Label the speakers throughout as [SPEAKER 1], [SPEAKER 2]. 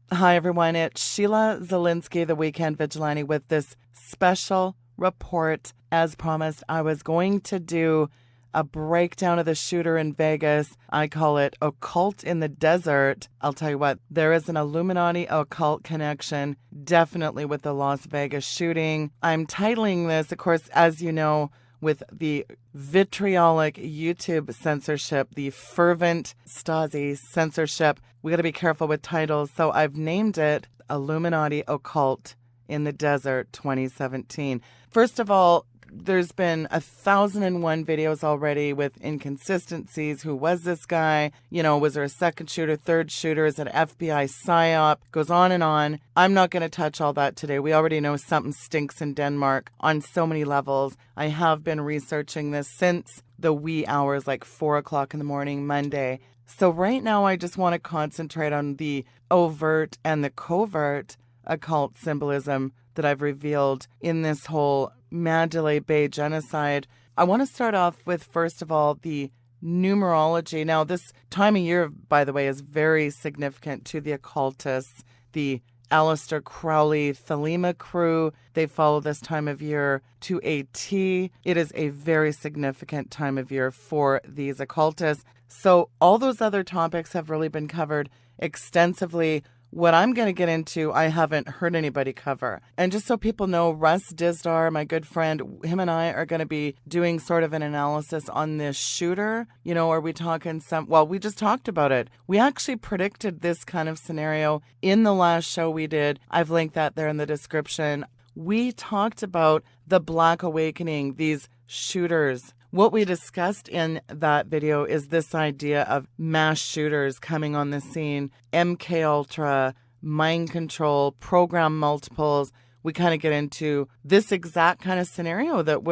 [SPEAKER 1] Hi, everyone. It's Sheila Zilinsky, the Weekend Vigilante, with this special report. As promised, I was going to do a breakdown of the shooter in Vegas. I call it Occult in the Desert. I'll tell you what, there is an Illuminati occult connection, definitely with the Las Vegas shooting. I'm titling this, of course, as you know, with the vitriolic YouTube censorship, the fervent Stasi censorship. We got to be careful with titles. So I've named it Illuminati Occult in the Desert 2017. First of all, there's been 1,001 videos already with inconsistencies. Who was this guy? You know, was there a second shooter, third shooter? Is it an FBI psyop? Goes on and on. I'm not going to touch all that today. We already know something stinks in Denmark on so many levels. I have been researching this since the wee hours, like 4 o'clock in the morning, Monday. So right now I just want to concentrate on the overt and the covert occult symbolism that I've revealed in this whole Mandalay Bay genocide. I want to start off with, first of all, the numerology. Now, this time of year, by the way, is very significant to the occultists. The Aleister Crowley Thelema crew, they follow this time of year to a T. It is a very significant time of year for these occultists. So all those other topics have really been covered extensively. What I'm going to get into, I haven't heard anybody cover. And just so people know, Russ, Dizdar, my good friend, him and I are going to be doing sort of an analysis on this shooter. You know, are we talking we just talked about it. We actually predicted this kind of scenario in the last show we did. I've linked that there in the description. We talked about the Black Awakening, these shooters. What we discussed in that video is this idea of mass shooters coming on the scene, MK Ultra, mind control, program multiples. We kind of get into this exact kind of scenario that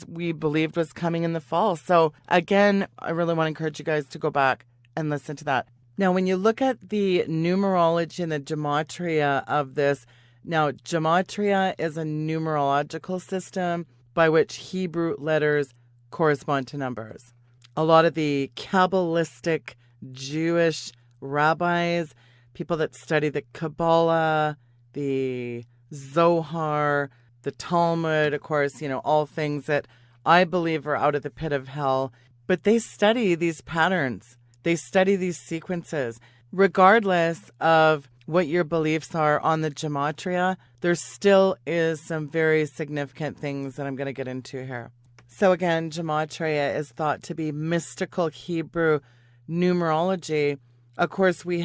[SPEAKER 1] we believed was coming in the fall. So again, I really want to encourage you guys to go back and listen to that. Now, when you look at the numerology and the gematria of this, now gematria is a numerological system by which Hebrew letters correspond to numbers. A lot of the Kabbalistic Jewish rabbis, people that study the Kabbalah, the Zohar, the Talmud, of course, you know, all things that I believe are out of the pit of hell, but they study these patterns. They study these sequences. Regardless of what your beliefs are on the gematria, there still is some very significant things that I'm going to get into here. So again, gematria is thought to be mystical Hebrew numerology. Of course, we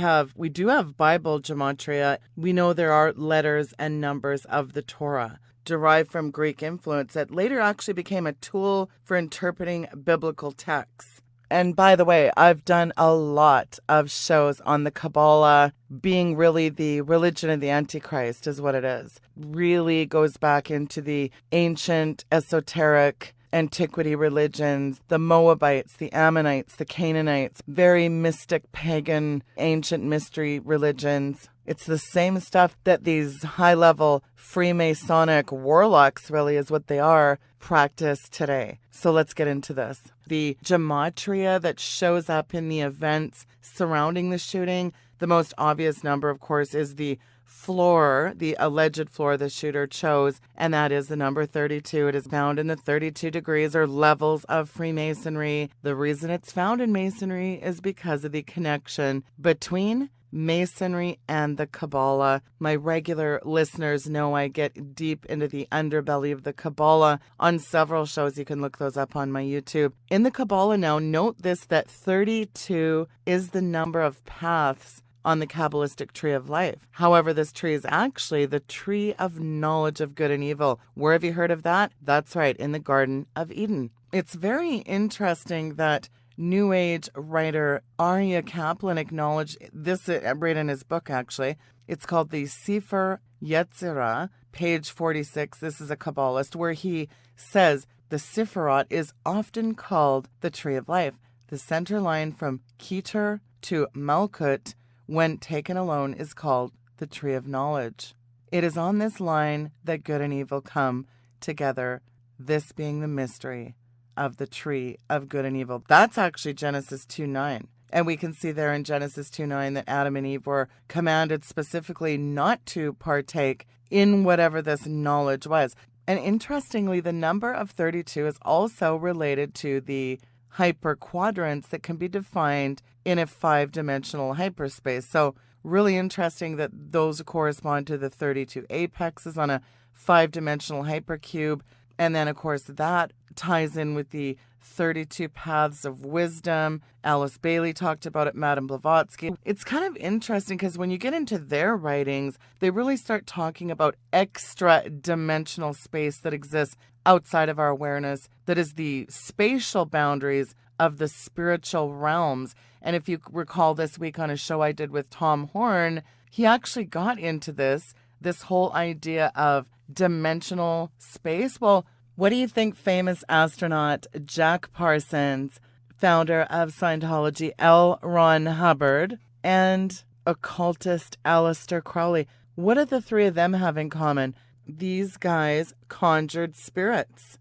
[SPEAKER 1] do have Bible gematria. We know there are letters and numbers of the Torah derived from Greek influence that later actually became a tool for interpreting biblical texts. And by the way, I've done a lot of shows on the Kabbalah being really the religion of the Antichrist is what it is. Really goes back into the ancient, esoteric, antiquity religions, the Moabites, the Ammonites, the Canaanites, very mystic, pagan, ancient mystery religions. It's the same stuff that these high-level Freemasonic warlocks, really is what they are, practice today. So let's get into this. The gematria that shows up in the events surrounding the shooting, the most obvious number, of course, is the floor, the alleged floor the shooter chose, and that is the number 32. It is found in the 32 degrees or levels of Freemasonry. The reason it's found in Masonry is because of the connection between Masonry and the Kabbalah. My regular listeners know I get deep into the underbelly of the Kabbalah on several shows. You can look those up on my YouTube. In the Kabbalah now, note this, that 32 is the number of paths on the Kabbalistic tree of life. However, this tree is actually the tree of knowledge of good and evil. Where have you heard of that? That's right, in the Garden of Eden. It's very interesting that New Age writer Aryeh Kaplan acknowledged this, right in his book actually. It's called the Sefer Yetzirah, page 46. This is a Kabbalist where he says the Sephirot is often called the tree of life. The center line from Keter to Malkut, when taken alone, is called the tree of knowledge. It is on this line that good and evil come together, this being the mystery of the tree of good and evil. That's actually Genesis 2:9. And we can see there in Genesis 2:9 that Adam and Eve were commanded specifically not to partake in whatever this knowledge was. And interestingly, the number of 32 is also related to the hyperquadrants that can be defined in a 5-dimensional hyperspace. So really interesting that those correspond to the 32 apexes on a 5-dimensional hypercube. And then, of course, that ties in with the 32 paths of wisdom. Alice Bailey talked about it, Madame Blavatsky. It's kind of interesting because when you get into their writings, they really start talking about extra dimensional space that exists outside of our awareness, that is the spatial boundaries of the spiritual realms. And if you recall this week on a show I did with Tom Horn, he actually got into this whole idea of dimensional space. Well, what do you think famous astronaut Jack Parsons, founder of Scientology, L. Ron Hubbard, and occultist Aleister Crowley, what do the three of them have in common? These guys conjured spirits.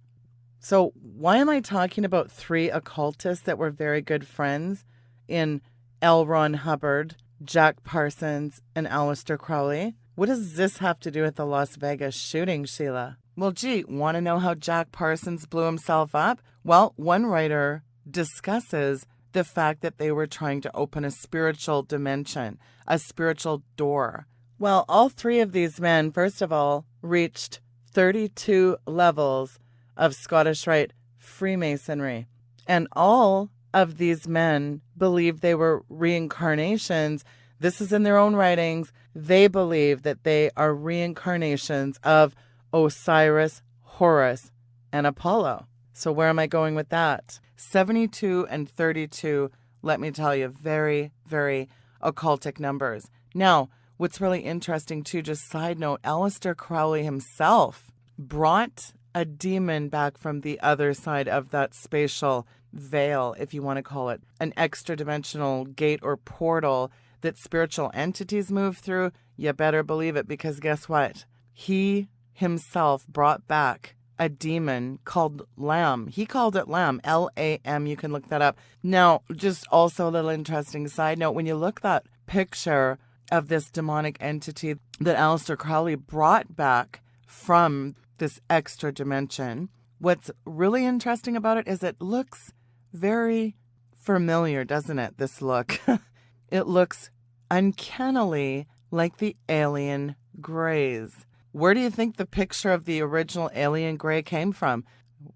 [SPEAKER 1] So why am I talking about three occultists that were very good friends in L. Ron Hubbard, Jack Parsons, and Aleister Crowley? What does this have to do with the Las Vegas shooting, Sheila? Well, gee, want to know how Jack Parsons blew himself up? Well, one writer discusses the fact that they were trying to open a spiritual dimension, a spiritual door. Well, all three of these men, first of all, reached 32 levels of Scottish Rite Freemasonry. And all of these men believed they were reincarnations. This is in their own writings. They believe that they are reincarnations of Osiris, Horus, and Apollo. So where am I going with that? 72 and 32, let me tell you, very, very occultic numbers. Now, what's really interesting too, just side note, Aleister Crowley himself brought a demon back from the other side of that spatial veil, if you want to call it, an extra-dimensional gate or portal that spiritual entities move through. You better believe it, because guess what? He himself brought back a demon called Lamb. He called it Lamb, Lam. You can look that up. Now, just also a little interesting side note, when you look that picture of this demonic entity that Aleister Crowley brought back from this extra dimension, what's really interesting about it is it looks very familiar, doesn't it, this look? It looks uncannily like the alien greys. Where do you think the picture of the original alien gray came from?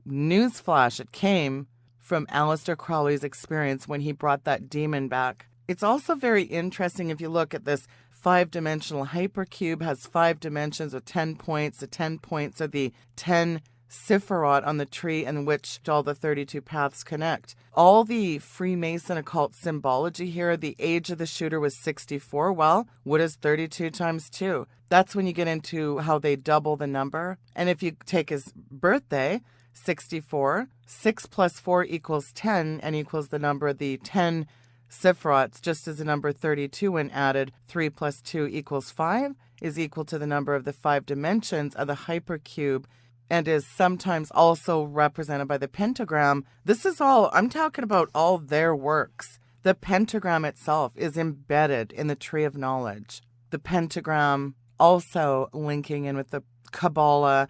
[SPEAKER 1] Newsflash, it came from Aleister Crowley's experience when he brought that demon back. It's also very interesting if you look at this 5-dimensional hypercube, has 5 dimensions with 10 points. The 10 points are the 10 Sephiroth on the tree in which all the 32 paths connect. All the Freemason occult symbology here, the age of the shooter was 64. Well, what is 32 times 2? That's when you get into how they double the number. And if you take his birthday, 64, 6 plus 4 equals 10 and equals the number of the 10 Sephiroths, just as the number 32 when added, 3 plus 2 equals 5, is equal to the number of the 5 dimensions of the hypercube, and is sometimes also represented by the pentagram. This is all, I'm talking about all their works. The pentagram itself is embedded in the tree of knowledge. The pentagram also linking in with the Kabbalah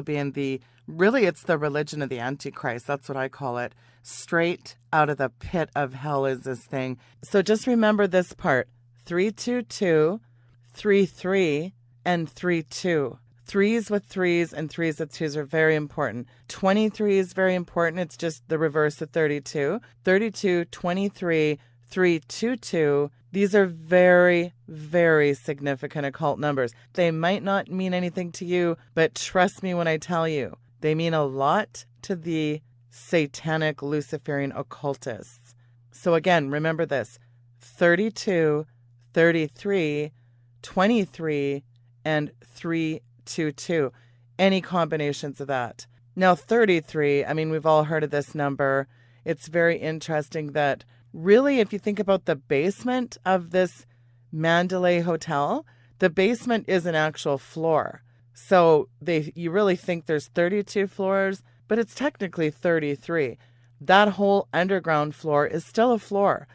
[SPEAKER 1] being it's the religion of the Antichrist. That's what I call it. Straight out of the pit of hell is this thing. So just remember this part, 322, 33, and 32. Threes with threes and threes with twos are very important. 23 is very important. It's just the reverse of 32. 32, 23, 322. These are very, very significant occult numbers. They might not mean anything to you, but trust me when I tell you, they mean a lot to the satanic Luciferian occultists. So again, remember this, 32, 33, 23, and 322. Any combinations of that. Now 33, I mean, we've all heard of this number. It's very interesting that really, if you think about the basement of this Mandalay Hotel, the basement is an actual floor. So you really think there's 32 floors, but it's technically 33. That whole underground floor is still a floor.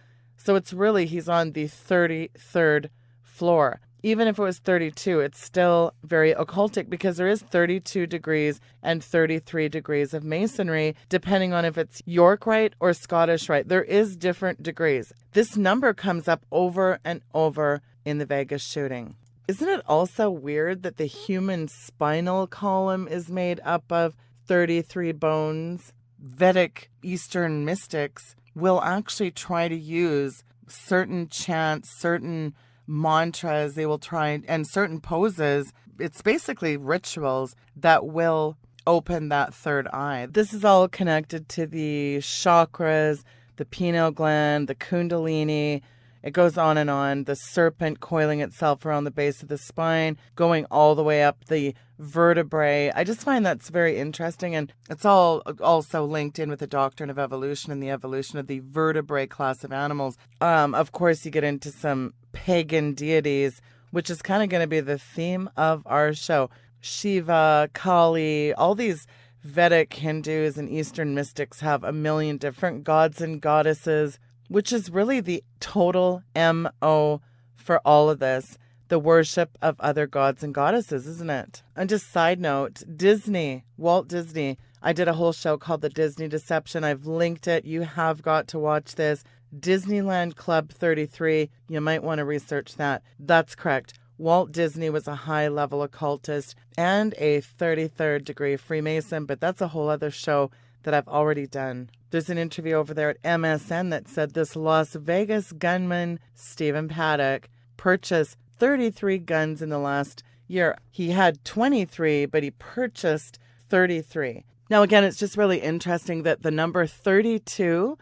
[SPEAKER 1] So it's really, he's on the 33rd floor. Even if it was 32, it's still very occultic because there is 32 degrees and 33 degrees of masonry, depending on if it's York Rite or Scottish Rite. There is different degrees. This number comes up over and over in the Vegas shooting. Isn't it also weird that the human spinal column is made up of 33 bones? Vedic Eastern mystics will actually try to use certain chants, certain mantras, they will try, and certain poses. It's basically rituals that will open that third eye. This is all connected to the chakras, the pineal gland, the kundalini. It goes on and on. The serpent coiling itself around the base of the spine, going all the way up the vertebrae. I just find that's very interesting, and it's all also linked in with the doctrine of evolution and the evolution of the vertebrate class of animals. Of course, you get into some pagan deities, which is kind of going to be the theme of our show. Shiva, Kali, all these Vedic Hindus and Eastern mystics have a million different gods and goddesses, which is really the total MO for all of this. The worship of other gods and goddesses, isn't it? And just side note, Disney, Walt Disney, I did a whole show called The Disney Deception. I've linked it. You have got to watch this. Disneyland Club 33. You might want to research that. That's correct. Walt Disney was a high-level occultist and a 33rd degree Freemason, but that's a whole other show that I've already done. There's an interview over there at MSN that said this Las Vegas gunman, Stephen Paddock, purchased 33 guns in the last year. He had 23, but he purchased 33. Now, again, it's just really interesting that the number 32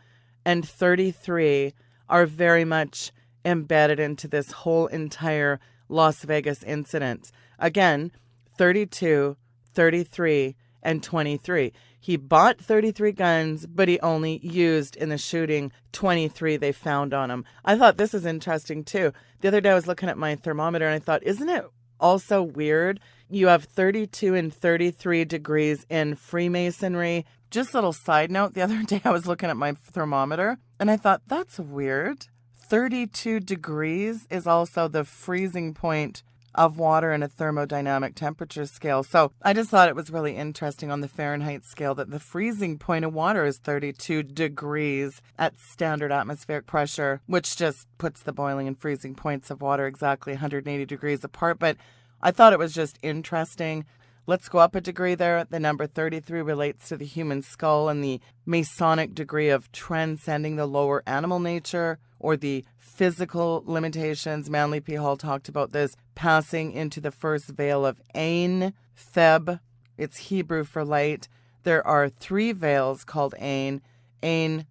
[SPEAKER 1] and 33 are very much embedded into this whole entire Las Vegas incident. Again, 32, 33, and 23. He bought 33 guns, but he only used in the shooting 23 they found on him. I thought this is interesting too. The other day I was looking at my thermometer and I thought, isn't it also weird? You have 32 and 33 degrees in Freemasonry. Just a little side note, the other day I was looking at my thermometer and I thought, that's weird. 32 degrees is also the freezing point of water in a thermodynamic temperature scale. So I just thought it was really interesting on the Fahrenheit scale that the freezing point of water is 32 degrees at standard atmospheric pressure, which just puts the boiling and freezing points of water exactly 180 degrees apart. But I thought it was just interesting. Let's go up a degree there. The number 33 relates to the human skull and the Masonic degree of transcending the lower animal nature or the physical limitations. Manly P. Hall talked about this, passing into the first veil of Ein, Theb. It's Hebrew for light. There are 3 veils called Ein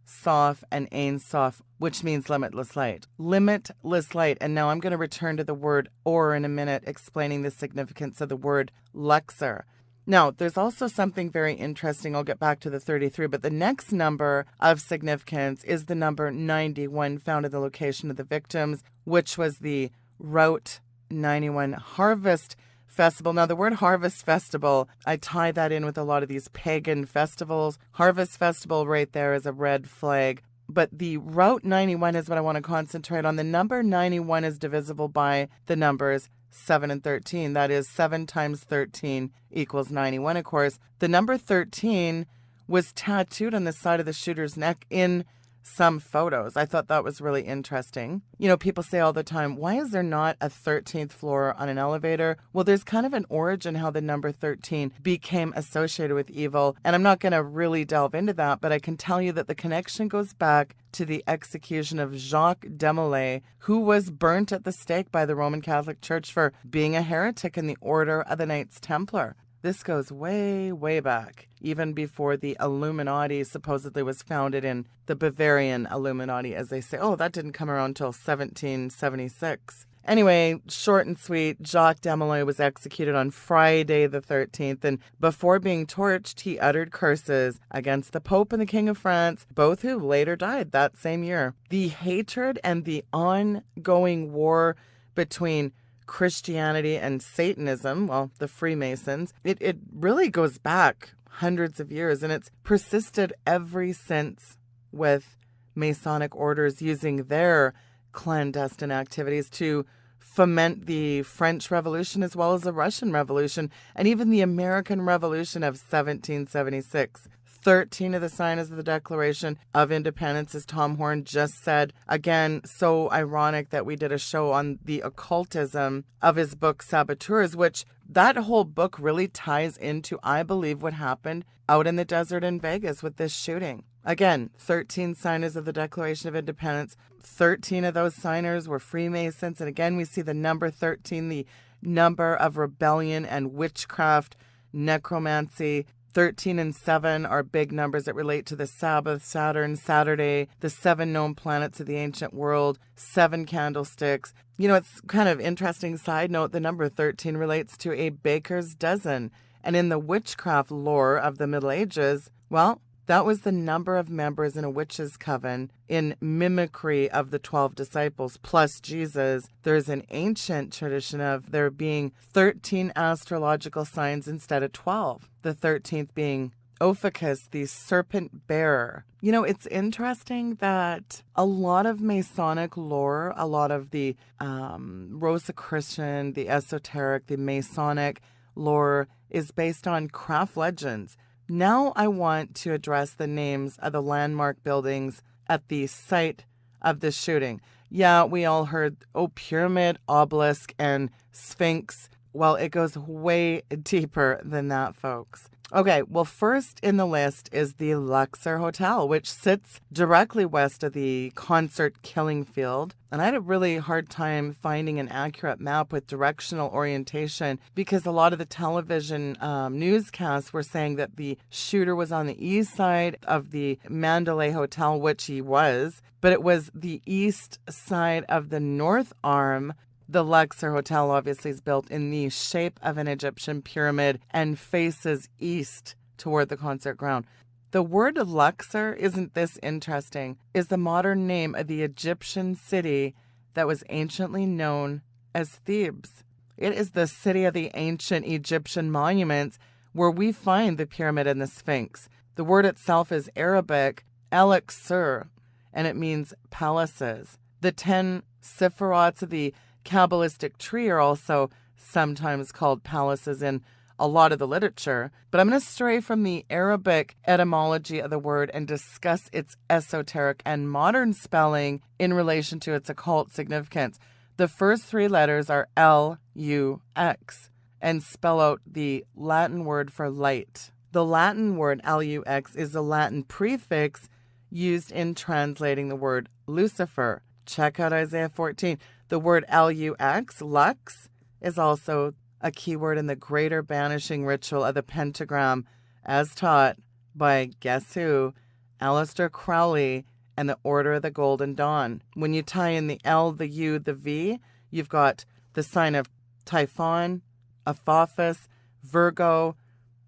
[SPEAKER 1] Sof, and Ein Sof, which means limitless light. Limitless light. And now I'm going to return to the word or in a minute, explaining the significance of the word lexer. Now, there's also something very interesting. I'll get back to the 33, but the next number of significance is the number 91, found at the location of the victims, which was the Route 91 Harvest Festival. Now, the word Harvest Festival, I tie that in with a lot of these pagan festivals. Harvest Festival right there is a red flag. But the Route 91 is what I want to concentrate on. The number 91 is divisible by the numbers 7 and 13. That is 7 times 13 equals 91, of course. The number 13 was tattooed on the side of the shooter's neck in some photos. I thought that was really interesting. You know, people say all the time, why is there not a 13th floor on an elevator? Well, there's kind of an origin how the number 13 became associated with evil. And I'm not going to really delve into that, but I can tell you that the connection goes back to the execution of Jacques Demolay, who was burnt at the stake by the Roman Catholic Church for being a heretic in the Order of the Knights Templar. This goes way, way back, even before the Illuminati supposedly was founded in the Bavarian Illuminati, as they say. Oh, that didn't come around until 1776. Anyway, short and sweet, Jacques Demolay was executed on Friday the 13th, and before being torched, he uttered curses against the Pope and the King of France, both who later died that same year. The hatred and the ongoing war between Christianity and Satanism, well, the Freemasons, it really goes back hundreds of years, and it's persisted ever since with Masonic orders using their clandestine activities to foment the French Revolution as well as the Russian Revolution and even the American Revolution of 1776. 13 of the signers of the Declaration of Independence, as Tom Horn just said. Again, so ironic that we did a show on the occultism of his book Saboteurs, which that whole book really ties into, I believe, what happened out in the desert in Vegas with this shooting. Again, 13 signers of the Declaration of Independence. 13 of those signers were Freemasons. And again, we see the number 13, the number of rebellion and witchcraft, necromancy. 13 and 7 are big numbers that relate to the Sabbath, Saturn, Saturday, the 7 known planets of the ancient world, 7 candlesticks. You know, it's kind of interesting side note, the number 13 relates to a baker's dozen. And in the witchcraft lore of the Middle Ages, well, that was the number of members in a witch's coven in mimicry of the 12 disciples plus Jesus. There's an ancient tradition of there being 13 astrological signs instead of 12. The 13th being Ophiuchus, the serpent bearer. You know, it's interesting that a lot of Masonic lore, a lot of the Rosicrucian, the esoteric, the Masonic lore is based on craft legends. Now I want to address the names of the landmark buildings at the site of the shooting. Yeah, we all heard, pyramid, obelisk, and sphinx. Well, it goes way deeper than that, folks. Okay, well, first in the list is the Luxor Hotel, which sits directly west of the concert killing field. And I had a really hard time finding an accurate map with directional orientation because a lot of the television newscasts were saying that the shooter was on the east side of the Mandalay Hotel, which he was, but it was the east side of the north arm. The Luxor Hotel obviously is built in the shape of an Egyptian pyramid and faces east toward the concert ground. The word Luxor, isn't this interesting, is the modern name of the Egyptian city that was anciently known as Thebes. It is the city of the ancient Egyptian monuments where we find the pyramid and the Sphinx. The word itself is Arabic, al-Aqsur, and it means palaces. The 10 Sephirots of the Kabbalistic tree are also sometimes called palaces in a lot of the literature, but I'm going to stray from the Arabic etymology of the word and discuss its esoteric and modern spelling in relation to its occult significance. The first 3 letters are L-U-X and spell out the Latin word for light. The Latin word L-U-X is a Latin prefix used in translating the word Lucifer. Check out Isaiah 14. The word L-U-X, lux, is also a keyword in the greater banishing ritual of the pentagram as taught by, guess who, Aleister Crowley and the Order of the Golden Dawn. When you tie in the L, the U, the V, you've got the sign of Typhon, Apophis, Virgo,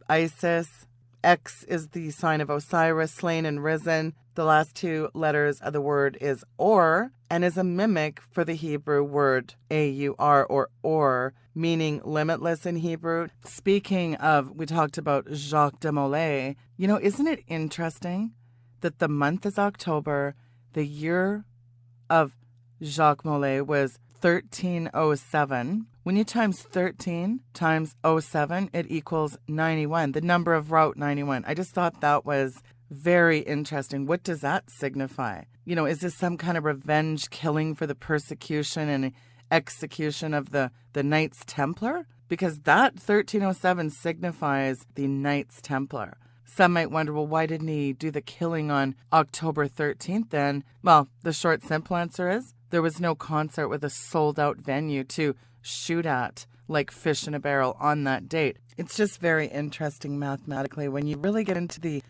[SPEAKER 1] Isis. X is the sign of Osiris, slain and risen. The last 2 letters of the word is Or, and is a mimic for the Hebrew word A-U-R or, meaning limitless in Hebrew. Speaking of, we talked about Jacques de Molay. You know, isn't it interesting that the month is October, the year of Jacques Molay was 1307. When you times 13 times 07, it equals 91, the number of Route 91. I just thought that was very interesting. What does that signify? You know, is this some kind of revenge killing for the persecution and execution of the Knights Templar? Because that 1307 signifies the Knights Templar. Some might wonder, well, why didn't he do the killing on October 13th then? Well, the short, simple answer is there was no concert with a sold-out venue to shoot at like fish in a barrel on that date. It's just very interesting mathematically when you really get into the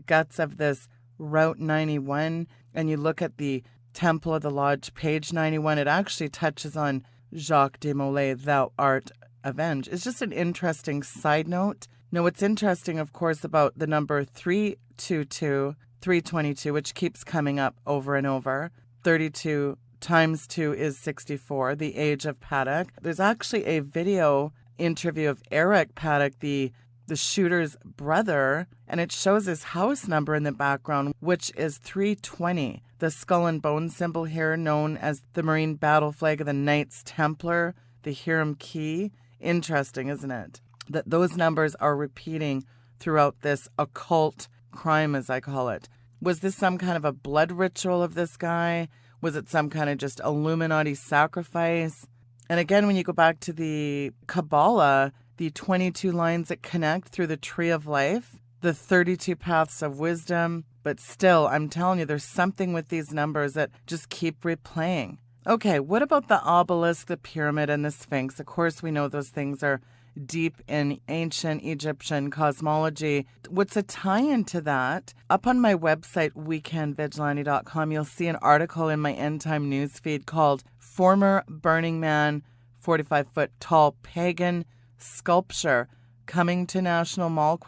[SPEAKER 1] guts of this Route 91 and you look at the Temple of the Lodge, page 91, it actually touches on Jacques de Molay, thou art avenged. It's just an interesting side note. Now, what's interesting, of course, about the number 322, 322, which keeps coming up over and over, 32 times 2 is 64, the age of Paddock. There's actually a video interview of Eric Paddock, the the shooter's brother, and it shows his house number in the background, which is 320. The skull and bone symbol here, known as the Marine battle flag of the Knights Templar, the Hiram key. Interesting, isn't it? That those numbers are repeating throughout this occult crime, as I call it. Was this some kind of a blood ritual of this guy? Was it some kind of just Illuminati sacrifice? And again, when you go back to the Kabbalah, the 22 lines that connect through the tree of life, the 32 paths of wisdom, but still, I'm telling you, there's something with these numbers that just keep replaying. Okay, what about the obelisk, the pyramid, and the Sphinx? Of course, we know those things are deep in ancient Egyptian cosmology. What's a tie-in to that? Up on my website, weekendvigilante.com, you'll see an article in my End Time newsfeed called Former Burning Man, 45-foot tall pagan sculpture coming to National Mall, ?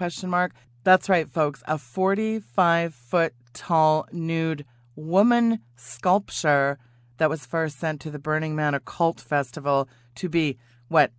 [SPEAKER 1] That's right, folks. A 45-foot tall nude woman sculpture that was first sent to the Burning Man Occult Festival to be,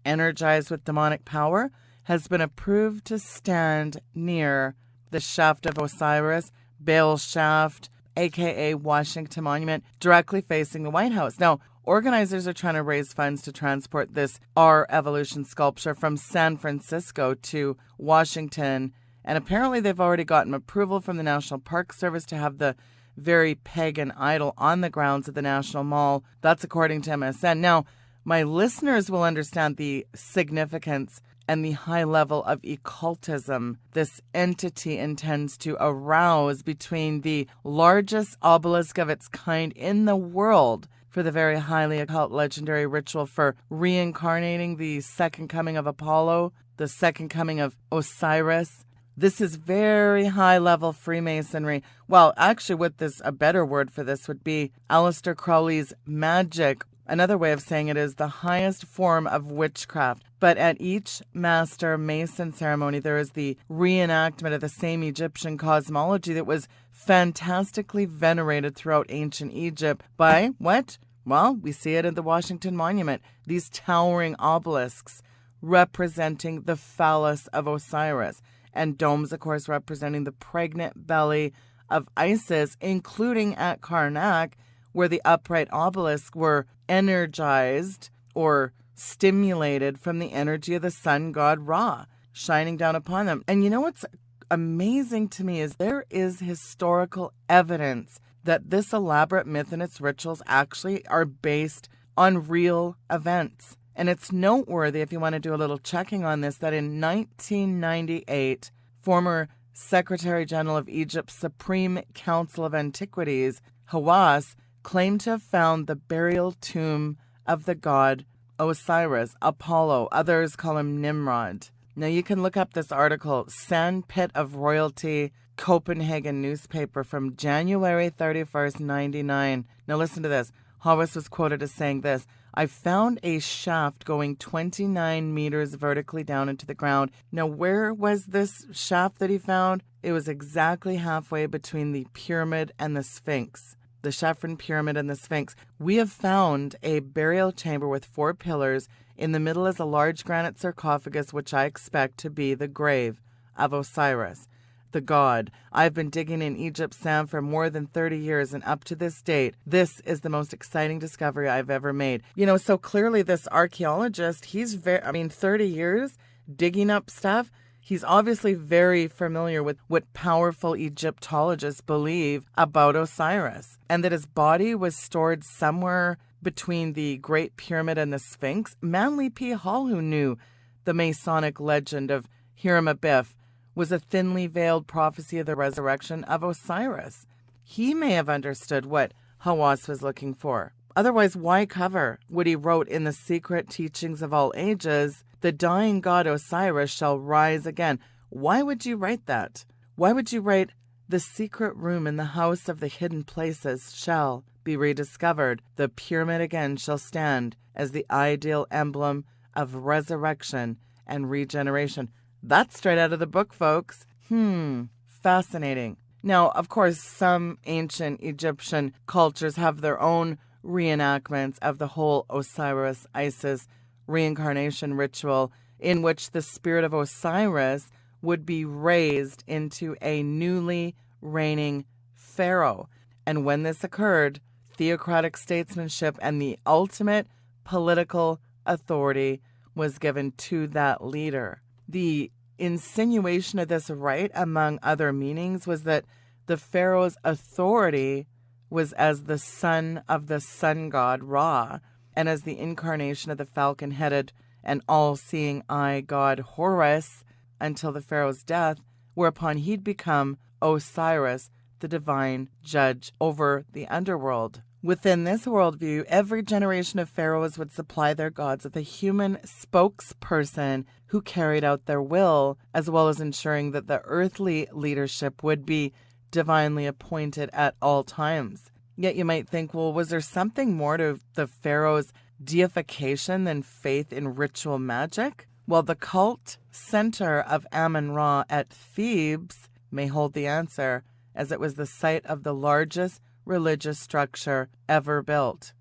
[SPEAKER 1] energized with demonic power, has been approved to stand near the shaft of Osiris, Baal's shaft, a.k.a. Washington Monument, directly facing the White House. Now, organizers are trying to raise funds to transport this R Evolution sculpture from San Francisco to Washington, and apparently they've already gotten approval from the National Park Service to have the very pagan idol on the grounds of the National Mall. That's according to MSN. Now, my listeners will understand the significance and the high level of occultism this entity intends to arouse between the largest obelisk of its kind in the world for the very highly occult legendary ritual for reincarnating the second coming of Apollo, the second coming of Osiris. This is very high-level Freemasonry. Well, actually, a better word for this would be Aleister Crowley's magic. Another way of saying it is the highest form of witchcraft. But at each Master Mason ceremony, there is the reenactment of the same Egyptian cosmology that was fantastically venerated throughout ancient Egypt by what? Well, we see it in the Washington Monument. These towering obelisks representing the phallus of Osiris. And domes, of course, representing the pregnant belly of Isis, including at Karnak, where the upright obelisks were energized or stimulated from the energy of the sun god Ra, shining down upon them. And you know what's amazing to me is there is historical evidence that this elaborate myth and its rituals actually are based on real events. And it's noteworthy, if you want to do a little checking on this, that in 1998, former Secretary General of Egypt's Supreme Council of Antiquities, Hawass, claimed to have found the burial tomb of the god Osiris, Apollo. Others call him Nimrod. Now you can look up this article, Sandpit of Royalty, Copenhagen newspaper from January 31st, 99. Now listen to this. Hawass was quoted as saying this: I found a shaft going 29 meters vertically down into the ground. Now, where was this shaft that he found? It was exactly halfway between the pyramid and the Sphinx. The Chevron Pyramid and the Sphinx. We have found a burial chamber with 4 pillars. In the middle is a large granite sarcophagus, which I expect to be the grave of Osiris, the god. I've been digging in Egypt's sand for more than 30 years, and up to this date, this is the most exciting discovery I've ever made. So clearly this archaeologist, 30 years digging up stuff. He's obviously very familiar with what powerful Egyptologists believe about Osiris, and that his body was stored somewhere between the Great Pyramid and the Sphinx. Manly P. Hall, who knew the Masonic legend of Hiram Abiff, was a thinly veiled prophecy of the resurrection of Osiris. He may have understood what Hawass was looking for. Otherwise, why cover what he wrote in the Secret Teachings of All Ages, the dying god Osiris shall rise again? Why would you write that? Why would you write, the secret room in the house of the hidden places shall be rediscovered. The pyramid again shall stand as the ideal emblem of resurrection and regeneration. That's straight out of the book, folks. Fascinating. Now, of course, some ancient Egyptian cultures have their own reenactments of the whole Osiris-Isis reincarnation ritual, in which the spirit of Osiris would be raised into a newly reigning pharaoh. And when this occurred, theocratic statesmanship and the ultimate political authority was given to that leader. The insinuation of this right, among other meanings, was that the pharaoh's authority was as the son of the sun god Ra, and as the incarnation of the falcon-headed and all-seeing eye god Horus until the pharaoh's death, whereupon he'd become Osiris, the divine judge over the underworld. Within this worldview, every generation of pharaohs would supply their gods with a human spokesperson who carried out their will, as well as ensuring that the earthly leadership would be divinely appointed at all times. Yet you might think, well, was there something more to the pharaoh's deification than faith in ritual magic? Well, the cult center of Amun-Ra at Thebes may hold the answer, as it was the site of the largest religious structure ever built.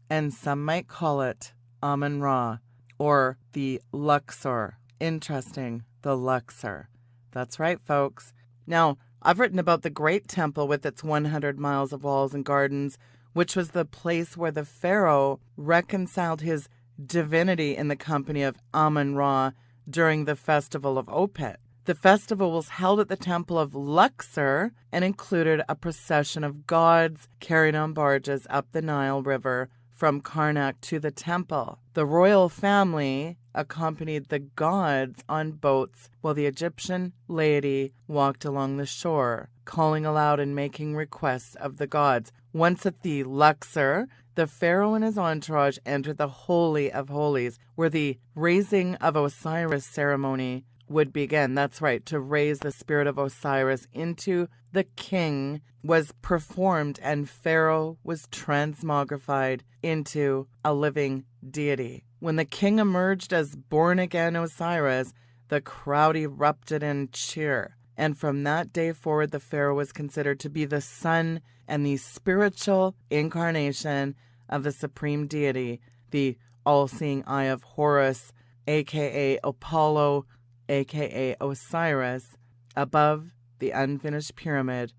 [SPEAKER 1] And some might call it Amun-Ra, or the Luxor. Interesting, the Luxor. That's right, folks. Now, I've written about the Great Temple with its 100 miles of walls and gardens, which was the place where the pharaoh reconciled his divinity in the company of Amun-Ra during the festival of Opet. The festival was held at the temple of Luxor and included a procession of gods carried on barges up the Nile River from Karnak to the temple. The royal family accompanied the gods on boats while the Egyptian laity walked along the shore, calling aloud and making requests of the gods. Once at the Luxor, the pharaoh and his entourage entered the Holy of Holies, where the raising of Osiris ceremony would begin. That's right, to raise the spirit of Osiris into the king was performed, and Pharaoh was transmogrified into a living deity. When the king emerged as born-again Osiris, the crowd erupted in cheer. And from that day forward, the pharaoh was considered to be the son and the spiritual incarnation of the supreme deity, the all-seeing eye of Horus, a.k.a. Apollo, a.k.a. Osiris, above the unfinished pyramid.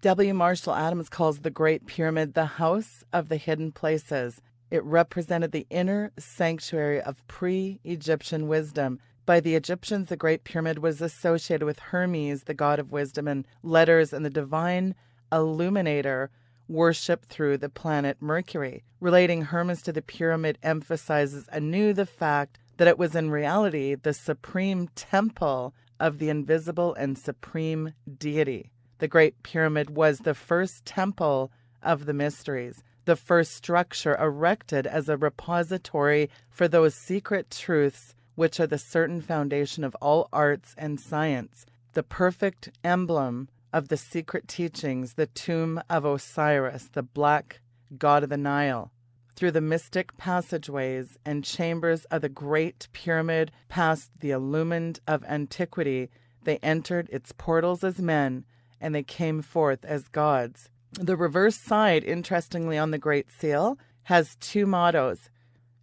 [SPEAKER 1] W. Marshall Adams calls the Great Pyramid the house of the hidden places. It represented the inner sanctuary of pre-Egyptian wisdom. By the Egyptians, the Great Pyramid was associated with Hermes, the god of wisdom and letters, and the divine illuminator worshipped through the planet Mercury. Relating Hermes to the pyramid emphasizes anew the fact that it was in reality the supreme temple of the invisible and supreme deity. The Great Pyramid was the first temple of the mysteries, the first structure erected as a repository for those secret truths which are the certain foundation of all arts and science, the perfect emblem of the secret teachings, the tomb of Osiris, the black god of the Nile. Through the mystic passageways and chambers of the Great Pyramid, past the illumined of antiquity, they entered its portals as men, and they came forth as gods. The reverse side, interestingly, on the Great Seal, has two mottos.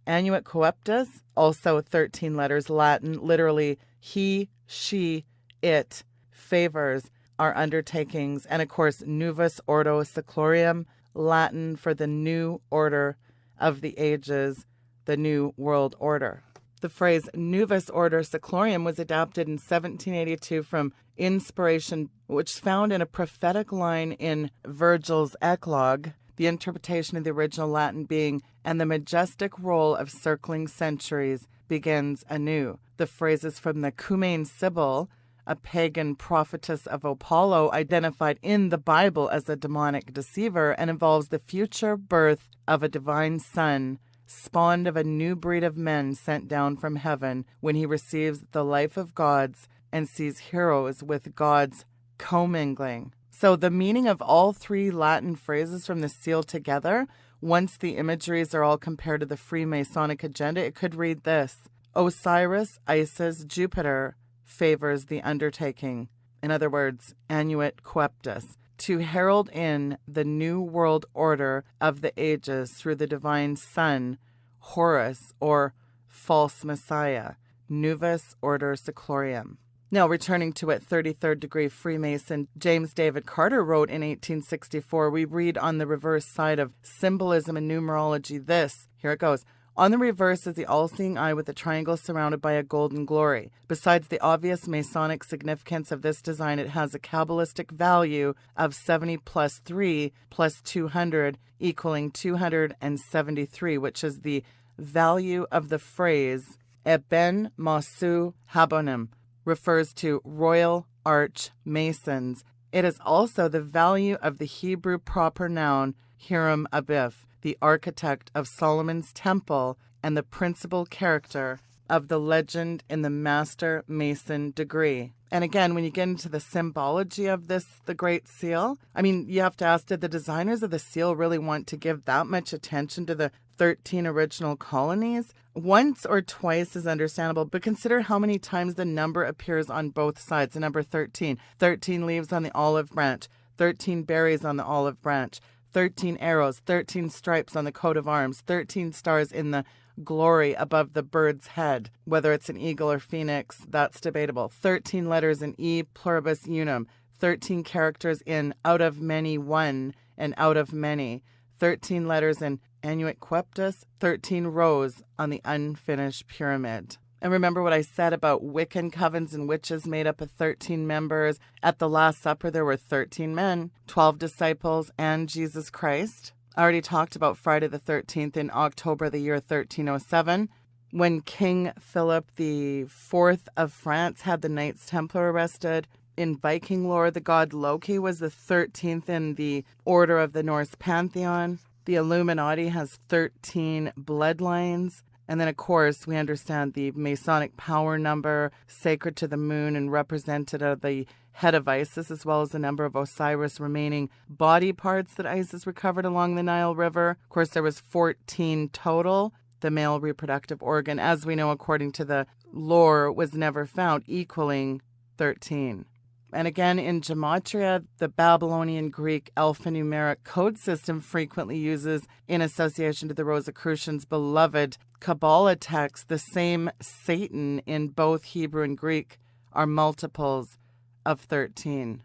[SPEAKER 1] Annuit Coeptus, also 13 letters, Latin, literally he, she, it, favors our undertakings, and of course, Novus Ordo Seclorum, Latin for the new order of the ages, the new world order. The phrase Novus Ordo Seclorum was adapted in 1782 from inspiration, which is found in a prophetic line in Virgil's Eclogue, the interpretation of the original Latin being, and the majestic roll of circling centuries begins anew. The phrase is from the Cumane Sibyl, a pagan prophetess of Apollo identified in the Bible as a demonic deceiver, and involves the future birth of a divine son, spawned of a new breed of men sent down from heaven, when he receives the life of gods and sees heroes with gods commingling. So the meaning of all three Latin phrases from the seal together, once the imageries are all compared to the Freemasonic agenda, it could read this: Osiris, Isis, Jupiter favors the undertaking. In other words, Annuit Coeptus, to herald in the new world order of the ages through the divine son, Horus, or false Messiah, Novus Ordo Seclorum. Now, returning to what 33rd degree Freemason James David Carter wrote in 1864, we read on the reverse side of symbolism and numerology this. Here it goes. On the reverse is the all-seeing eye with a triangle surrounded by a golden glory. Besides the obvious Masonic significance of this design, it has a Kabbalistic value of 70 plus 3 plus 200 equaling 273, which is the value of the phrase Eben Masu Habonim, refers to Royal Arch Masons. It is also the value of the Hebrew proper noun Hiram Abif, the architect of Solomon's temple and the principal character of the legend in the Master Mason degree. And again, when you get into the symbology of this, the Great Seal, I mean, you have to ask, did the designers of the seal really want to give that much attention to the 13 original colonies? Once or twice is understandable, but consider how many times the number appears on both sides. The number 13, 13 leaves on the olive branch, 13 berries on the olive branch, 13 arrows, 13 stripes on the coat of arms, 13 stars in the glory above the bird's head. Whether it's an eagle or phoenix, that's debatable. 13 letters in E pluribus unum, 13 characters in out of many one and out of many, 13 letters in Annuit Queptus, 13 rows on the unfinished pyramid. And remember what I said about Wiccan covens and witches made up of 13 members. At the Last Supper, there were 13 men, 12 disciples, and Jesus Christ. I already talked about Friday the 13th in October the year 1307, when King Philip IV of France had the Knights Templar arrested. In Viking lore, the god Loki was the 13th in the order of the Norse pantheon. The Illuminati has 13 bloodlines. And then, of course, we understand the Masonic power number, sacred to the moon and represented at the head of Isis, as well as the number of Osiris remaining body parts that Isis recovered along the Nile River. Of course, there was 14 total. The male reproductive organ, as we know according to the lore, was never found, equaling 13. And again, in Gematria, the Babylonian Greek alphanumeric code system frequently uses, in association to the Rosicrucians' beloved Kabbalah text, the same Satan in both Hebrew and Greek are multiples of 13.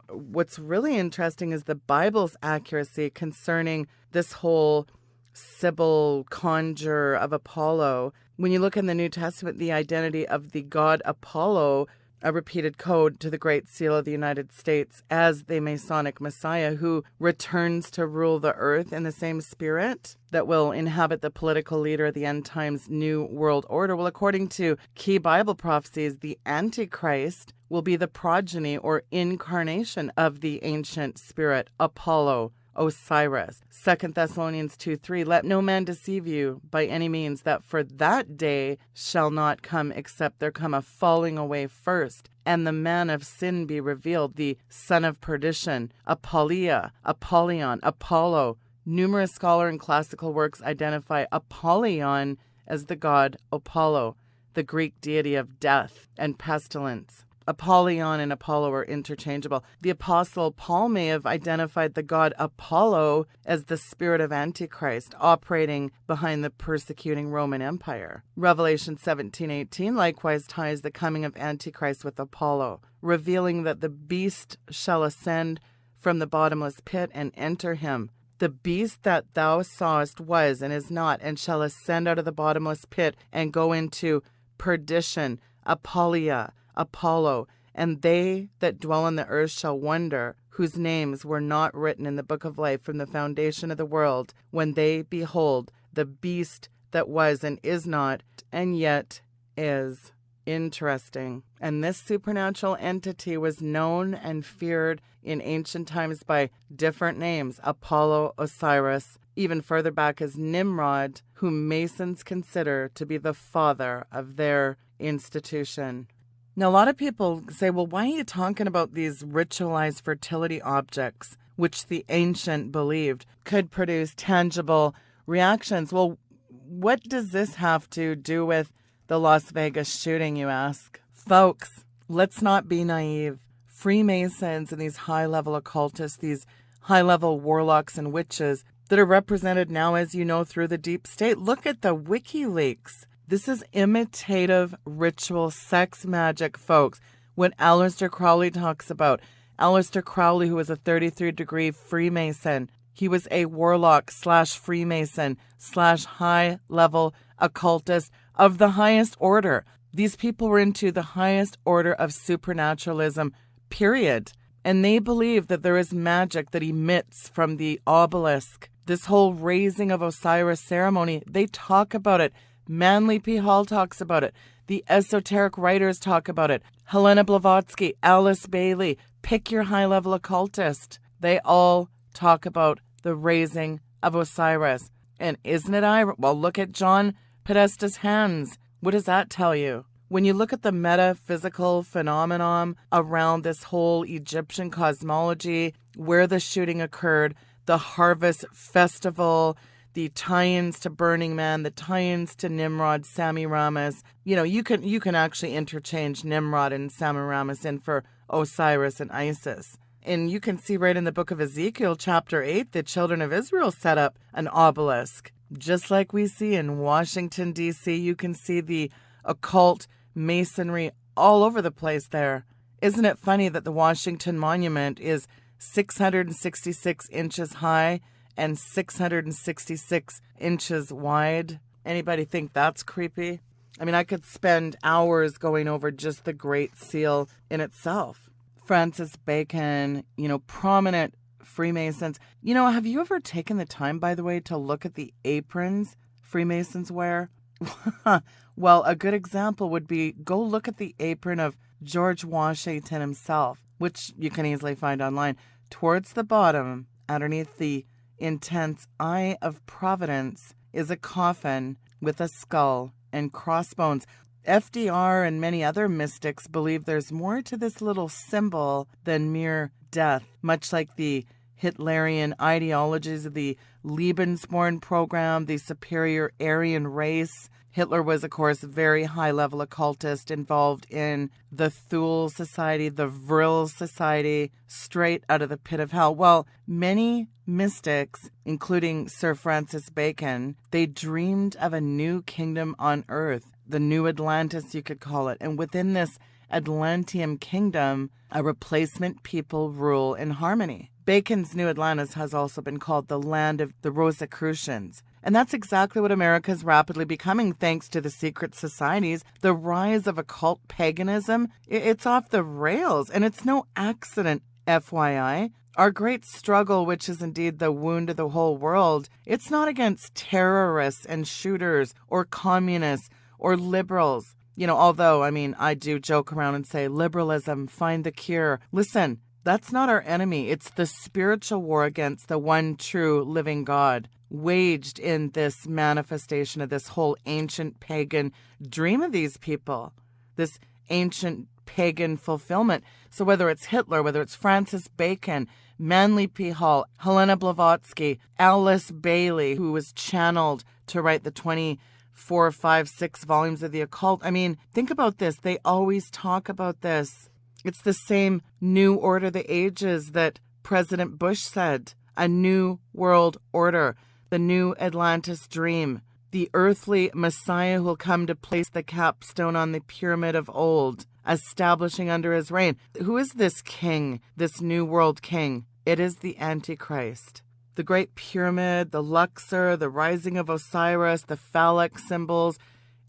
[SPEAKER 1] What's really interesting is the Bible's accuracy concerning this whole Sybil conjure of Apollo. When you look in the New Testament, the identity of the god Apollo, a repeated code to the Great Seal of the United States as the Masonic Messiah who returns to rule the earth in the same spirit that will inhabit the political leader of the end times new world order. Well, according to key Bible prophecies, the Antichrist will be the progeny or incarnation of the ancient spirit Apollo, Osiris. 2 Thessalonians 2:3, let no man deceive you by any means, that for that day shall not come except there come a falling away first, and the man of sin be revealed, the son of perdition, Apollia, Apollyon, Apollo. Numerous scholar and classical works identify Apollyon as the god Apollo, the Greek deity of death and pestilence. Apollyon and Apollo are interchangeable. The Apostle Paul may have identified the god Apollo as the spirit of Antichrist operating behind the persecuting Roman Empire. Revelation 17:18 likewise ties the coming of Antichrist with Apollo, revealing that the beast shall ascend from the bottomless pit and enter him. The beast that thou sawest was and is not, and shall ascend out of the bottomless pit and go into perdition, Apollia, Apollo, and they that dwell on the earth shall wonder, whose names were not written in the book of life from the foundation of the world, when they behold the beast that was and is not, and yet is. Interesting. And this supernatural entity was known and feared in ancient times by different names, Apollo, Osiris, even further back as Nimrod, whom Masons consider to be the father of their institution. Now, a lot of people say, well, why are you talking about these ritualized fertility objects, which the ancient believed could produce tangible reactions? Well, what does this have to do with the Las Vegas shooting, you ask? Folks, let's not be naive. Freemasons and these high-level occultists, these high-level warlocks and witches that are represented now, as you know, through the deep state. Look at the WikiLeaks. This is imitative ritual sex magic, folks. what Aleister Crowley talks about. Aleister Crowley, who was a 33-degree Freemason, he was a warlock / Freemason / high-level occultist of the highest order. These people were into the highest order of supernaturalism, period. And they believe that there is magic that emits from the obelisk. This whole raising of Osiris ceremony, they talk about it. Manly P. Hall talks about it. The esoteric writers talk about it. Helena Blavatsky, Alice Bailey, pick your high-level occultist. They all talk about the raising of Osiris. And isn't it ironic? Well, look at John Podesta's hands. What does that tell you? When you look at the metaphysical phenomenon around this whole Egyptian cosmology, where the shooting occurred, the harvest festival, the tie-ins to Burning Man, the tie-ins to Nimrod, Semiramis, you can actually interchange Nimrod and Semiramis in for Osiris and Isis. And you can see right in the book of Ezekiel, chapter 8, the children of Israel set up an obelisk. Just like we see in Washington, D.C., you can see the occult masonry all over the place there. Isn't it funny that the Washington Monument is 666 inches high and 666 inches wide? Anybody think that's creepy? I mean, I could spend hours going over just the Great Seal in itself. Francis Bacon, prominent Freemasons. Have you ever taken the time, by the way, to look at the aprons Freemasons wear? Well, a good example would be go look at the apron of George Washington himself, which you can easily find online. Towards the bottom, underneath the intense eye of Providence, is a coffin with a skull and crossbones. FDR and many other mystics believe there's more to this little symbol than mere death, much like the Hitlerian ideologies of the Lebensborn program, the superior Aryan race. Hitler was, of course, a very high-level occultist involved in the Thule Society, the Vril Society, straight out of the pit of hell. Well, many mystics, including Sir Francis Bacon, they dreamed of a new kingdom on earth, the new Atlantis, you could call it. And within this Atlantean kingdom, a replacement people rule in harmony. Bacon's New Atlantis has also been called the land of the Rosicrucians. And that's exactly what America is rapidly becoming thanks to the secret societies. The rise of occult paganism, it's off the rails, and it's no accident, FYI. Our great struggle, which is indeed the wound of the whole world, it's not against terrorists and shooters or communists or liberals. Although, I do joke around and say, liberalism, find the cure. Listen, that's not our enemy. It's the spiritual war against the one true living God, waged in this manifestation of this whole ancient pagan dream of these people, this ancient pagan fulfillment. So whether it's Hitler, whether it's Francis Bacon, Manly P. Hall, Helena Blavatsky, Alice Bailey, who was channeled to write the 24, 5, 6 volumes of the occult. Think about this. They always talk about this. It's the same new order of the ages that President Bush said, a new world order, the new Atlantis dream, the earthly Messiah who will come to place the capstone on the pyramid of old, establishing under his reign. Who is this king, this new world king? It is the Antichrist. The Great Pyramid, the Luxor, the rising of Osiris, the phallic symbols,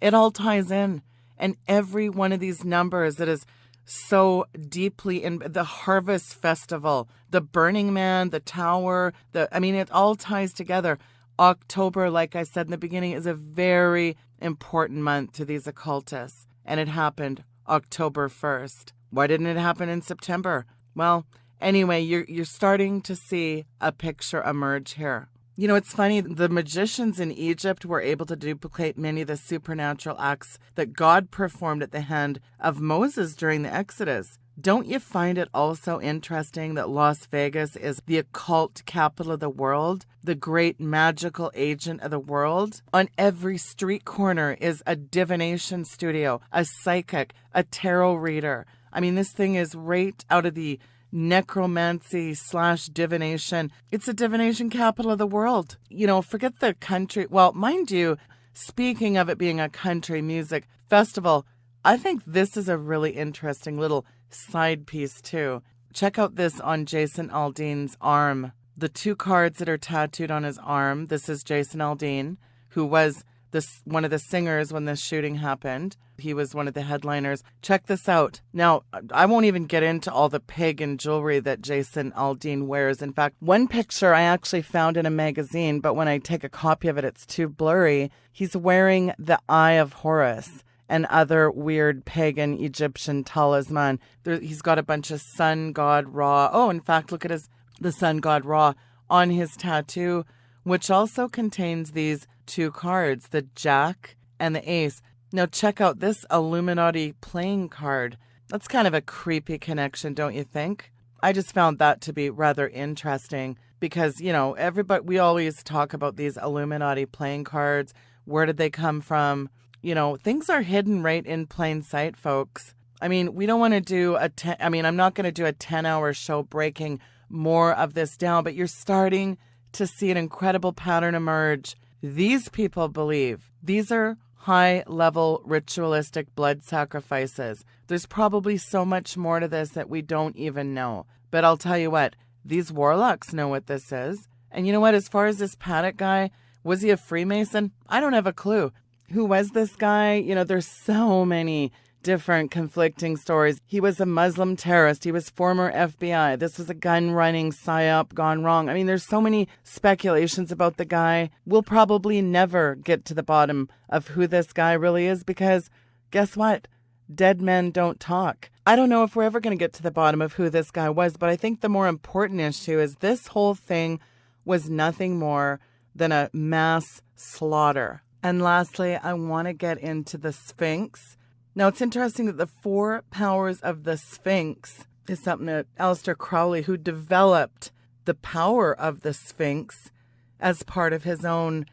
[SPEAKER 1] it all ties in. And every one of these numbers that is so deeply in the harvest festival, the Burning Man, the tower, it all ties together. October, like I said in the beginning, is a very important month to these occultists. And it happened October 1st. Why didn't it happen in September? Well, anyway, you're starting to see a picture emerge here. It's funny, the magicians in Egypt were able to duplicate many of the supernatural acts that God performed at the hand of Moses during the Exodus. Don't you find it also interesting that Las Vegas is the occult capital of the world, the great magical agent of the world? On every street corner is a divination studio, a psychic, a tarot reader. This thing is right out of the necromancy / divination. It's a divination capital of the world. Forget the country. Well, mind you, speaking of it being a country music festival, I think this is a really interesting little side piece, too. Check out this on Jason Aldean's arm. The 2 cards that are tattooed on his arm. This is Jason Aldean, who was one of the singers when this shooting happened. He was one of the headliners. Check this out. Now, I won't even get into all the pagan jewelry that Jason Aldean wears. In fact, one picture I actually found in a magazine, but when I take a copy of it, it's too blurry. He's wearing the Eye of Horus and other weird pagan Egyptian talisman. He's got a bunch of sun god Ra. Oh, in fact, look at the sun god Ra on his tattoo, which also contains these 2 cards, the Jack and the Ace. Now check out this Illuminati playing card. That's kind of a creepy connection, don't you think? I just found that to be rather interesting because, we always talk about these Illuminati playing cards. Where did they come from? Things are hidden right in plain sight, folks. I mean, we don't want to do I'm not going to do a 10-hour show breaking more of this down, but you're starting to see an incredible pattern emerge. These people believe these are high-level ritualistic blood sacrifices. There's probably so much more to this that we don't even know. But I'll tell you what, these warlocks know what this is. And you know what, as far as this Paddock guy, was he a Freemason? I don't have a clue. Who was this guy? There's so many different conflicting stories. He was a Muslim terrorist. He was former FBI. This was a gun-running psyop gone wrong. I mean, there's so many speculations about the guy. We'll probably never get to the bottom of who this guy really is because guess what? Dead men don't talk. I don't know if we're ever going to get to the bottom of who this guy was, but I think the more important issue is this whole thing was nothing more than a mass slaughter. And lastly, I want to get into the Sphinx. Now, it's interesting that the 4 powers of the Sphinx is something that Aleister Crowley, who developed the power of the Sphinx as part of his own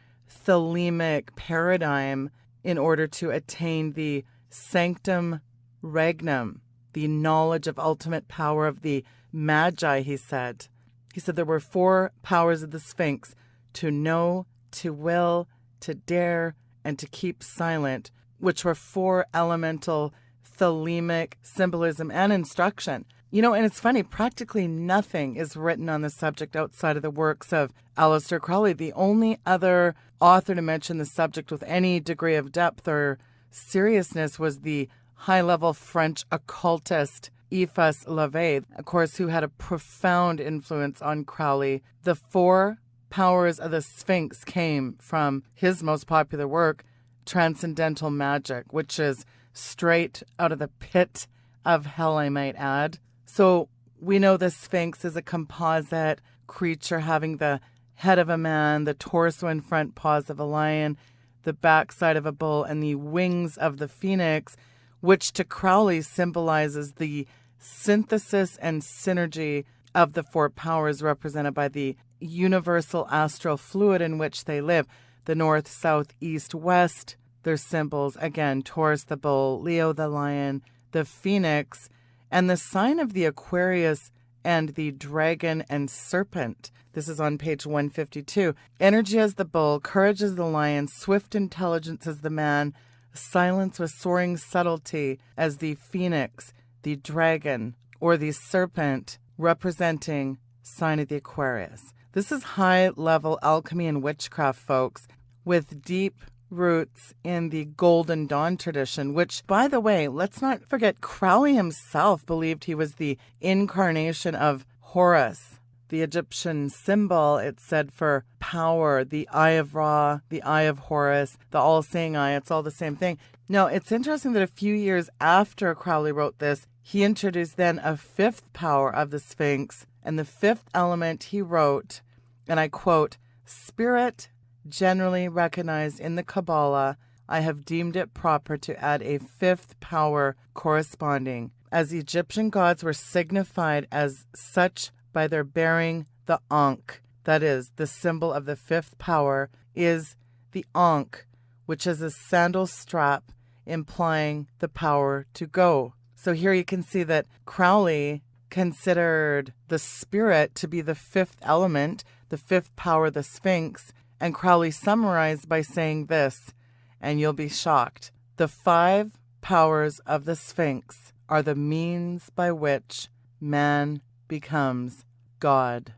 [SPEAKER 1] thelemic paradigm in order to attain the sanctum regnum, the knowledge of ultimate power of the Magi, he said. He said there were 4 powers of the Sphinx: to know, to will, to dare, and to keep silent, which were 4 elemental thelemic symbolism and instruction. And it's funny, practically nothing is written on the subject outside of the works of Aleister Crowley. The only other author to mention the subject with any degree of depth or seriousness was the high-level French occultist Ephas Lavey, of course, who had a profound influence on Crowley. The 4 powers of the Sphinx came from his most popular work, Transcendental Magic, which is straight out of the pit of hell, I might add. So we know the Sphinx is a composite creature having the head of a man, the torso and front paws of a lion, the backside of a bull, and the wings of the phoenix, which to Crowley symbolizes the synthesis and synergy of the 4 powers represented by the universal astral fluid in which they live. The north, south, east, west, their symbols, again, Taurus the bull, Leo the lion, the phoenix, and the sign of the Aquarius and the dragon and serpent. This is on page 152. Energy as the bull, courage as the lion, swift intelligence as the man, silence with soaring subtlety as the phoenix, the dragon, or the serpent, representing sign of the Aquarius. This is high-level alchemy and witchcraft, folks, with deep roots in the Golden Dawn tradition, which, by the way, let's not forget, Crowley himself believed he was the incarnation of Horus, the Egyptian symbol, it said, for power, the Eye of Ra, the Eye of Horus, the all-seeing eye. It's all the same thing. Now, it's interesting that a few years after Crowley wrote this, he introduced then a 5th power of the Sphinx, and the 5th element he wrote, and I quote, "Spirit generally recognized in the Kabbalah, I have deemed it proper to add a 5th power corresponding, as Egyptian gods were signified as such by their bearing the Ankh." That is, the symbol of the 5th power is the Ankh, which is a sandal strap implying the power to go. So here you can see that Crowley considered the spirit to be the 5th element, the 5th power, the Sphinx, and Crowley summarized by saying this, and you'll be shocked. The 5 powers of the Sphinx are the means by which man becomes God.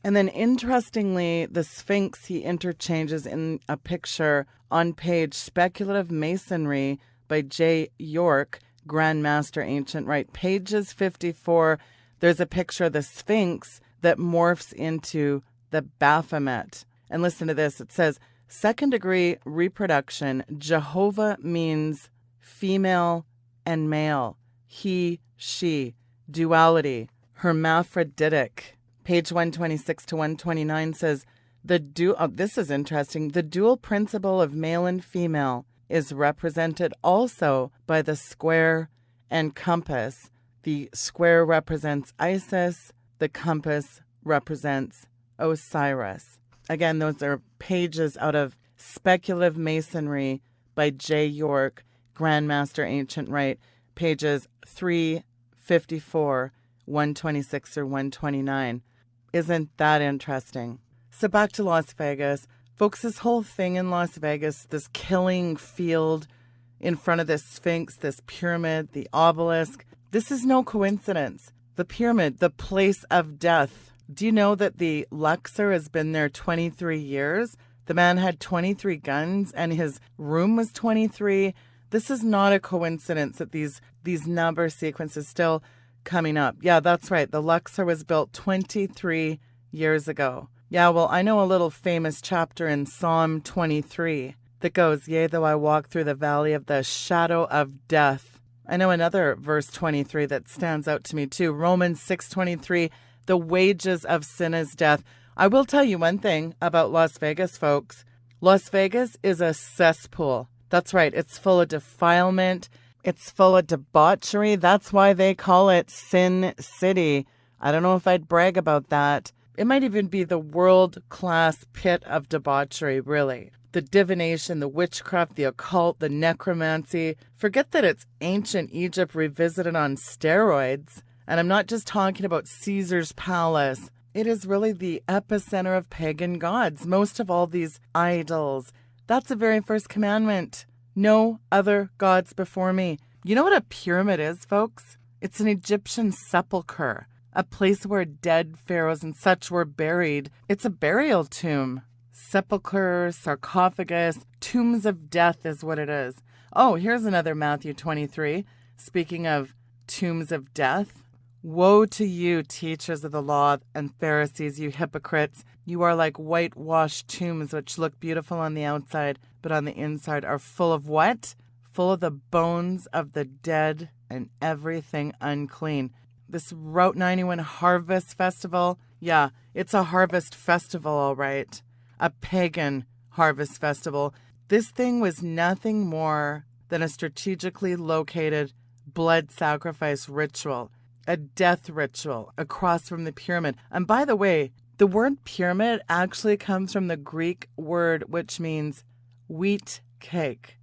[SPEAKER 1] And then interestingly, the Sphinx he interchanges in a picture on page Speculative Masonry by J. York, Grand Master Ancient Rite. Pages 54, there's a picture of the Sphinx that morphs into the Baphomet. And listen to this. It says, second degree reproduction, Jehovah means female and male, he, she, duality, hermaphroditic. Page 126 to 129 says, this is interesting. The dual principle of male and female is represented also by the square and compass. The square represents Isis, the compass represents Osiris. Again, those are pages out of Speculative Masonry by J. York, Grand Master Ancient Rite, pages 354, 126 or 129. Isn't that interesting? So back to Las Vegas. Folks, this whole thing in Las Vegas, this killing field in front of this Sphinx, this pyramid, the obelisk, this is no coincidence. The pyramid, the place of death. Do you know that the Luxor has been there 23 years? The man had 23 guns and his room was 23. This is not a coincidence that these number sequences still coming up. Yeah, that's right. The Luxor was built 23 years ago. Yeah, well, I know a little famous chapter in Psalm 23 that goes, yea, though I walk through the valley of the shadow of death. I know another verse 23 that stands out to me too. Romans 6:23, the wages of sin is death. I will tell you one thing about Las Vegas, folks. Las Vegas is a cesspool. That's right. It's full of defilement. It's full of debauchery. That's why they call it Sin City. I don't know if I'd brag about that. It might even be the world-class pit of debauchery, really. The divination, the witchcraft, the occult, the necromancy. Forget that it's ancient Egypt revisited on steroids. And I'm not just talking about Caesar's palace. It is really the epicenter of pagan gods. Most of all these idols. That's the very first commandment. No other gods before me. You know what a pyramid is, folks? It's an Egyptian sepulcher. A place where dead pharaohs and such were buried. It's a burial tomb. Sepulcher, sarcophagus, tombs of death is what it is. Oh, here's another Matthew 23. Speaking of tombs of death. Woe to you, teachers of the law and Pharisees, you hypocrites. You are like whitewashed tombs which look beautiful on the outside, but on the inside are full of what? Full of the bones of the dead and everything unclean. This Route 91 Harvest Festival, yeah, it's a harvest festival, all right. A pagan harvest festival. This thing was nothing more than a strategically located blood sacrifice ritual. A death ritual across from the pyramid. And by the way, the word pyramid actually comes from the Greek word which means wheat cake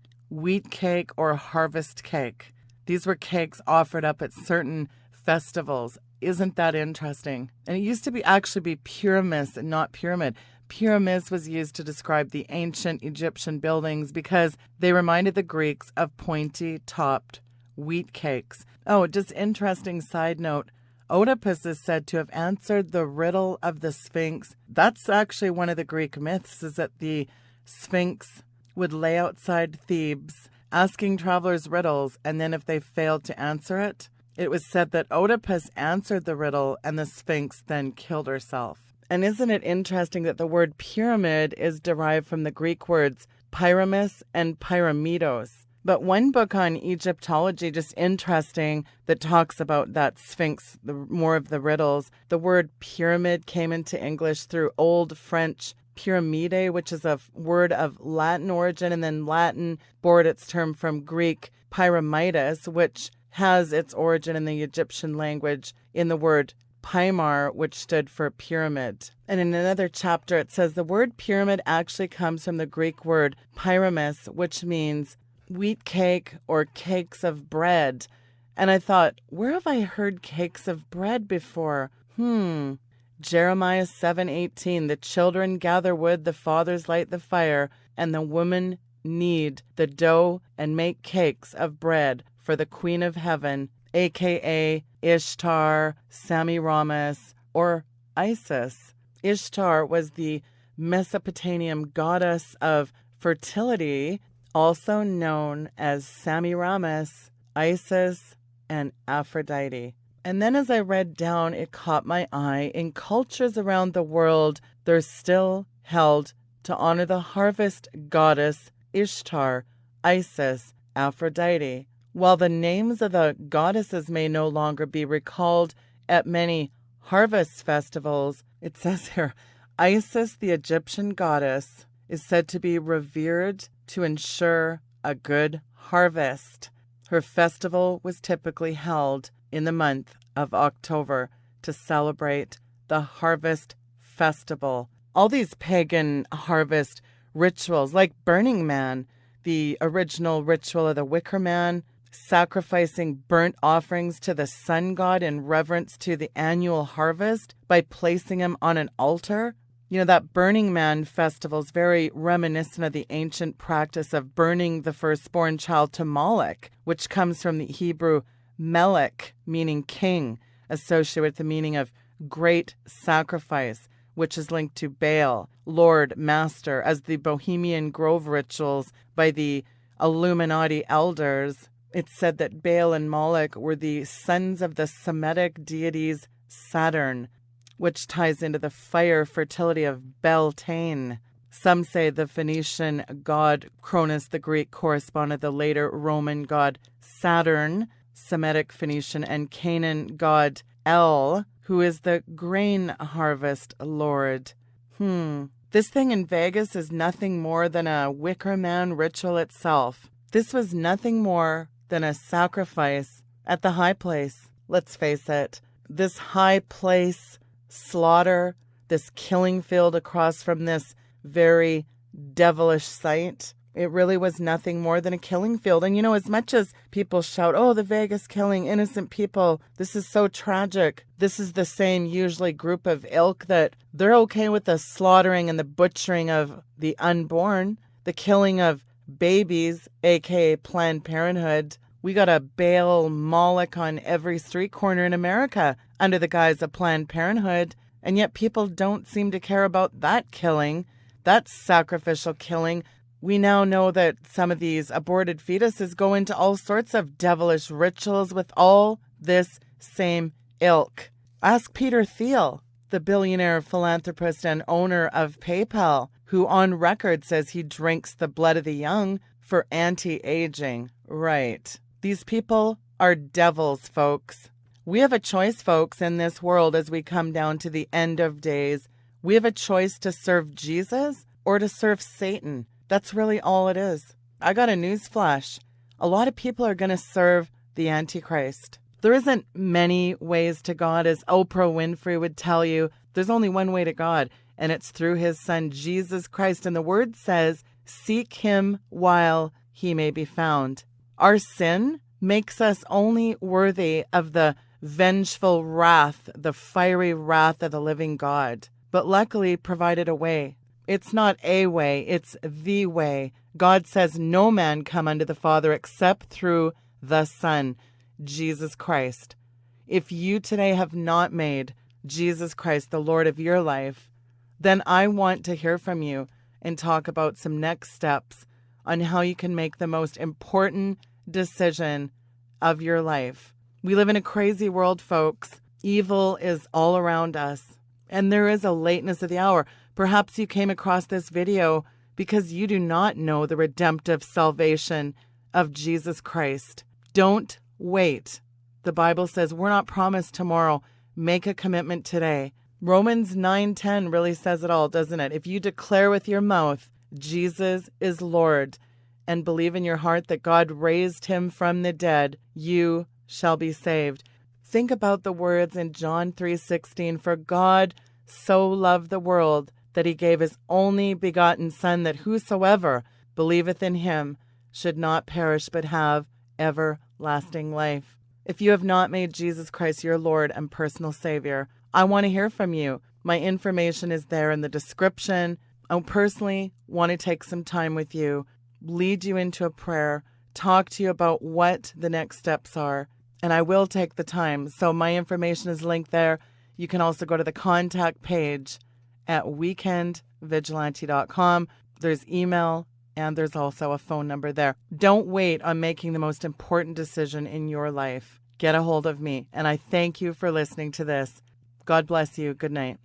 [SPEAKER 1] or harvest cake. These were cakes offered up at certain festivals. Isn't that interesting? And it used to actually be pyramis and not pyramid. Pyramis was used to describe the ancient Egyptian buildings because they reminded the Greeks of pointy-topped wheat cakes. Oh, just interesting side note. Oedipus is said to have answered the riddle of the Sphinx. That's actually one of the Greek myths, is that the Sphinx would lay outside Thebes asking travelers riddles, and then if they failed to answer it, it was said that Oedipus answered the riddle and the Sphinx then killed herself. And isn't it interesting that the word pyramid is derived from the Greek words pyramis and pyramidos? But one book on Egyptology, just interesting, that talks about that Sphinx, more of the riddles. The word pyramid came into English through Old French pyramide, which is a word of Latin origin, and then Latin borrowed its term from Greek pyramidas, which has its origin in the Egyptian language in the word Pymar, which stood for pyramid. And in another chapter, it says the word pyramid actually comes from the Greek word pyramis, which means wheat cake or cakes of bread. And I thought, where have I heard cakes of bread before? Jeremiah 7:18, the children gather wood, the fathers light the fire, and the women knead the dough and make cakes of bread for the Queen of Heaven, a.k.a. Ishtar, Semiramis, or Isis. Ishtar was the Mesopotamian goddess of fertility, also known as Semiramis, Isis, and Aphrodite. And then as I read down, it caught my eye. In cultures around the world, they're still held to honor the harvest goddess Ishtar, Isis, Aphrodite. While the names of the goddesses may no longer be recalled at many harvest festivals, it says here, Isis, the Egyptian goddess, is said to be revered to ensure a good harvest. Her festival was typically held in the month of October to celebrate the harvest festival. All these pagan harvest rituals, like Burning Man, the original ritual of the Wicker Man, sacrificing burnt offerings to the sun god in reverence to the annual harvest by placing him on an altar. You know, that Burning Man festival is very reminiscent of the ancient practice of burning the firstborn child to Moloch, which comes from the Hebrew melech, meaning king, associated with the meaning of great sacrifice, which is linked to Baal, Lord, Master, as the Bohemian Grove rituals by the Illuminati elders. It's said that Baal and Moloch were the sons of the Semitic deities Saturn, which ties into the fire fertility of Beltane. Some say the Phoenician god Cronus the Greek corresponded to the later Roman god Saturn, Semitic Phoenician, and Canaan god El, who is the grain harvest lord. This thing in Vegas is nothing more than a Wicker Man ritual itself. This was nothing more than a sacrifice at the high place. Let's face it, this high place slaughter, this killing field across from this very devilish site, it really was nothing more than a killing field. And you know, as much as people shout, oh, the Vegas killing innocent people, this is so tragic, this is the same usually group of ilk that they're okay with the slaughtering and the butchering of the unborn, the killing of babies, aka Planned Parenthood. We got a Baal Moloch on every street corner in America under the guise of Planned Parenthood, and yet people don't seem to care about that killing, that sacrificial killing. We now know that some of these aborted fetuses go into all sorts of devilish rituals with all this same ilk. Ask Peter Thiel, the billionaire philanthropist and owner of PayPal, who on record says he drinks the blood of the young for anti-aging. Right. These people are devils, folks. We have a choice, folks, in this world as we come down to the end of days. We have a choice to serve Jesus or to serve Satan. That's really all it is. I got a news flash. A lot of people are going to serve the Antichrist. There isn't many ways to God, as Oprah Winfrey would tell you. There's only one way to God, and it's through his son, Jesus Christ. And the word says, seek him while he may be found. Our sin makes us only worthy of the vengeful wrath, the fiery wrath of the living God, but luckily provided a way. It's not a way, it's the way. God says no man come unto the Father except through the Son, Jesus Christ. If you today have not made Jesus Christ the Lord of your life, then I want to hear from you and talk about some next steps on how you can make the most important decision of your life. We live in a crazy world, folks. Evil is all around us, and there is a lateness of the hour. Perhaps you came across this video because you do not know the redemptive salvation of Jesus Christ. Don't wait. The Bible says we're not promised tomorrow. Make a commitment today. Romans 9:10 really says it all, doesn't it? If you declare with your mouth Jesus is Lord and believe in your heart that God raised him from the dead, you shall be saved. Think about the words in John 3:16, for God so loved the world that he gave his only begotten Son, that whosoever believeth in him should not perish but have everlasting life. If you have not made Jesus Christ your Lord and personal Savior, I want to hear from you. My information is there in the description. I personally want to take some time with you. lead you into a prayer, talk to you about what the next steps are, and I will take the time. So my information is linked there. You can also go to the contact page at weekendvigilante.com. There's email, and there's also a phone number there. Don't wait on making the most important decision in your life. Get a hold of me, and I thank you for listening to this. God bless you. Good night.